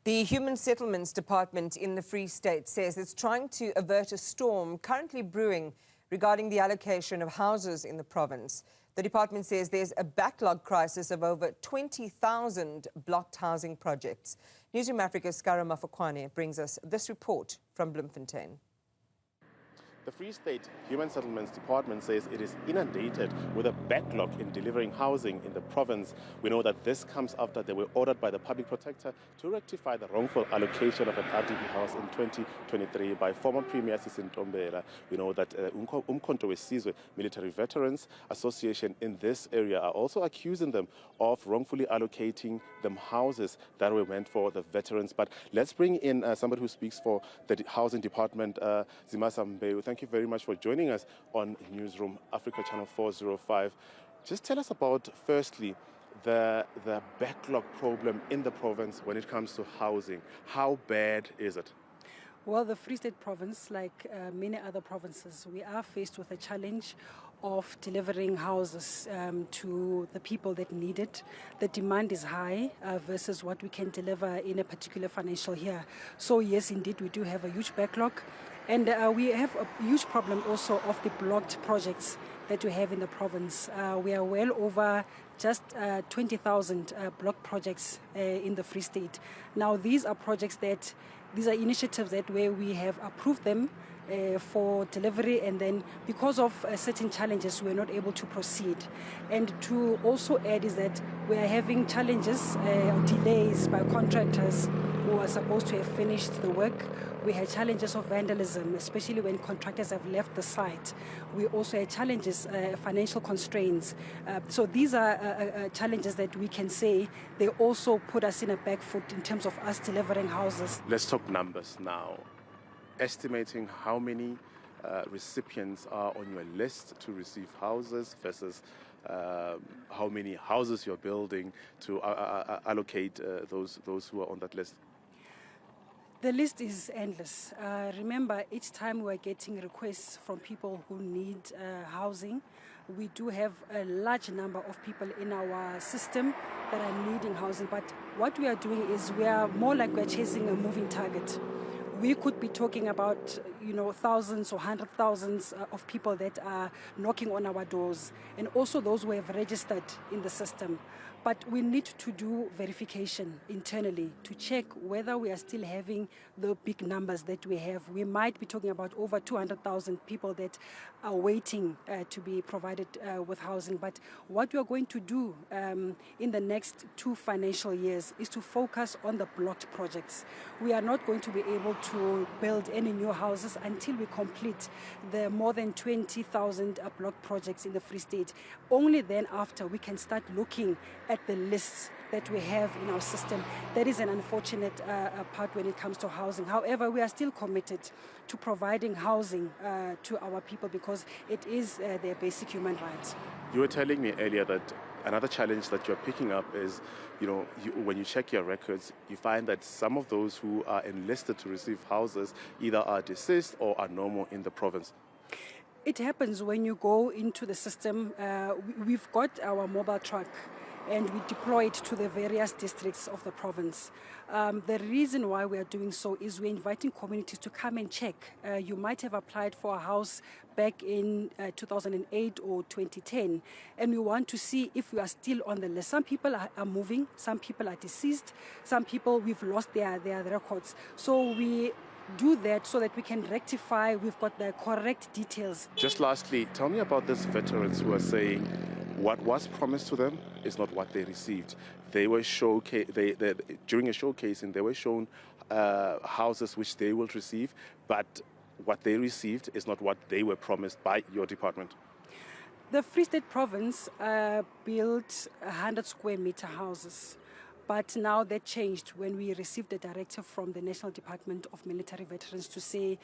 The Human Settlements Department in the Free State says it's trying to avert a storm currently brewing regarding the allocation of houses in the province. The department says there's a backlog crisis of over 20,000 blocked housing projects. Newzroom Afrika's Scara Mafokoane brings us this report from Bloemfontein. The Free State Human Settlements Department says it is inundated with a backlog in delivering housing in the province. We know that this comes after they were ordered by the Public Protector to rectify the wrongful allocation of an RDP house in 2023 by former Premier Sisi Ntombela. We know that Umkhonto weSizwe Military Veterans Association in this area are also accusing them of wrongfully allocating them houses that were meant for the veterans. But let's bring in somebody who speaks for the Housing Department, Zimasa Mbewu. Thank you very much for joining us on Newzroom Afrika Channel 405. Just tell us about, firstly, the backlog problem in the province when it comes to housing. How bad is it? Well, the Free State province, like many other provinces, we are faced with a challenge of delivering houses to the people that need it. The demand is high versus what we can deliver in a particular financial year. So yes, indeed, we do have a huge backlog. And we have a huge problem also of the blocked projects that we have in the province. We are well over just 20,000 blocked projects in the Free State. Now, these are projects that, these are initiatives that where we have approved them for delivery, and then because of certain challenges we're not able to proceed. And to also add is that we are having challenges or delays by contractors who are supposed to have finished the work. We had challenges of vandalism, especially when contractors have left the site. We also had challenges, financial constraints. So these are challenges that we can say they also put us in a back foot in terms of us delivering houses. Let's talk numbers now. Estimating how many recipients are on your list to receive houses versus how many houses you're building to allocate those who are on that list. The list is endless. Remember, each time we're getting requests from people who need housing, we do have a large number of people in our system that are needing housing. But what we are doing is we are more like we're chasing a moving target. We could be talking about, thousands or hundred thousands of people that are knocking on our doors, and also those who have registered in the system. But we need to do verification internally to check whether we are still having the big numbers that we have. We might be talking about over 200,000 people that are waiting to be provided with housing. But what we are going to do in the next 2 financial years is to focus on the blocked projects. We are not going to be able to build any new houses until we complete the more than 20,000 blocked projects in the Free State. Only then after we can start looking at the lists that we have in our system. That is an unfortunate part when it comes to housing. However, we are still committed to providing housing to our people because it is their basic human rights. You were telling me earlier that another challenge that you're picking up is, when you check your records, you find that some of those who are enlisted to receive houses either are deceased or are no more in the province. It happens when you go into the system. We've got our mobile truck and we deploy it to the various districts of the province. The reason why we are doing so is we're inviting communities to come and check. You might have applied for a house back in 2008 or 2010, and we want to see if we are still on the list. Some people are moving, some people are deceased, some people we've lost their records. So we do that so that we can rectify, we've got the correct details. Just lastly, tell me about these veterans who are saying what was promised to them is not what they received. They were during a showcasing, they were shown houses which they will receive, but what they received is not what they were promised by your department. The Free State province built 100 square meter houses. But now that changed when we received a directive from the National Department of Military Veterans to say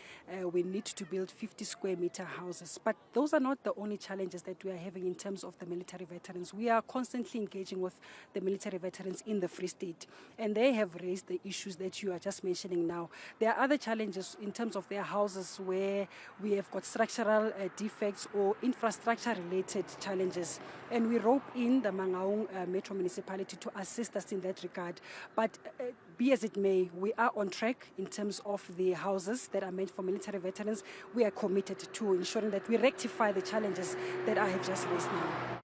we need to build 50 square meter houses. But those are not the only challenges that we are having in terms of the military veterans. We are constantly engaging with the military veterans in the Free State, and they have raised the issues that you are just mentioning now. There are other challenges in terms of their houses where we have got structural defects or infrastructure related challenges. And we rope in the Mangaung Metro Municipality to assist us in that that regard. But be as it may, we are on track in terms of the houses that are meant for military veterans. We are committed to ensuring that we rectify the challenges that I have just listed now.